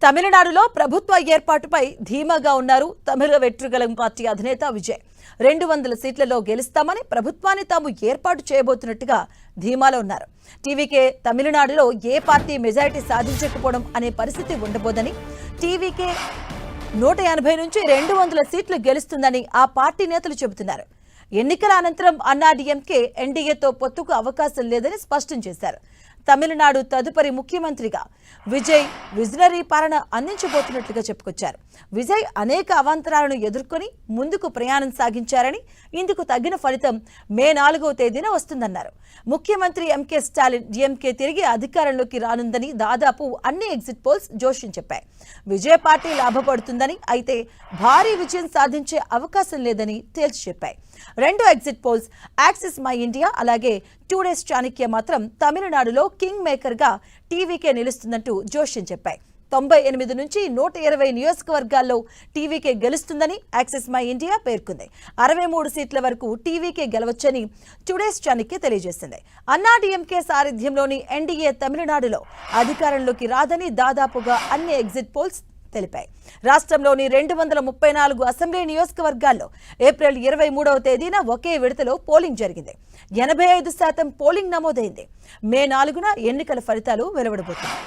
తమిళనాడులో ప్రభుత్వ ఏర్పాటుపై ధీమాగా ఉన్నారు తమిళ వెట్రిగలం పార్టీ అధినేత విజయ్. 200 సీట్లలో గెలుస్తామని ప్రభుత్వాన్ని తాము ఏర్పాటు చేయబోతున్నట్టుగా ధీమాలో ఉన్నారు. టీవీకే తమిళనాడులో ఏ పార్టీ మెజారిటీ సాధించకపోవడం అనే పరిస్థితి ఉండబోదని, టీవీకే 180 నుంచి 200 సీట్లు గెలుస్తుందని ఆ పార్టీ నేతలు చెబుతున్నారు. ఎన్నికల అనంతరం అన్నాడీఎంకే ఎన్డీఏతో పొత్తుకు అవకాశం లేదని స్పష్టం చేశారు. తమిళనాడు తదుపరి ముఖ్యమంత్రిగా విజయ్ విజనరీ పాలన అందించబోతున్నట్లుగా చెప్పుకొచ్చారు. విజయ్ అనేక అవాంతరాలను ఎదుర్కొని ముందుకు ప్రయాణం సాగించారని, ఇందుకు తగిన ఫలితం మే 4వ తేదీన వస్తుందన్నారు. ముఖ్యమంత్రి ఎంకే స్టాలిన్ డిఎంకే తిరిగి అధికారంలోకి రానుందని దాదాపు అన్ని ఎగ్జిట్ పోల్స్ జోష్యం చెప్పాయి. విజయ్ పార్టీ లాభపడుతుందని, అయితే భారీ విజయం సాధించే అవకాశం లేదని తేల్చి చెప్పాయి. 2 exit polls axis my India అలాగే టుడేస్ చాణక్య మాత్రం తమిళనాడులో కింగ్ మేకర్ గా టీవీకే నిలుస్తుందంటూ జోష్యం చెప్పాయి. 98 నుంచి 120 నియోజకవర్గాల్లో టీవీకే గెలుస్తుందని యాక్సిస్ మై ఇండియా పేర్కొంది. 63 సీట్ల వరకు టీవీకే గెలవచ్చని టుడేస్ చాణక్య తెలియజేసింది. అన్నాడీఎంకే సారథ్యంలోని ఎన్డీఏ తమిళనాడులో అధికారంలోకి రాదని దాదాపుగా అన్ని ఎగ్జిట్ పోల్స్ తెలిపాయి. రాష్ట్రంలోని 234 అసెంబ్లీ నియోజకవర్గాల్లో ఏప్రిల్ 23వ తేదీన ఒకే విడతలో పోలింగ్ జరిగింది. 85% పోలింగ్ నమోదైంది. మే 4న ఎన్నికల ఫలితాలు వెలువడబోతున్నాయి.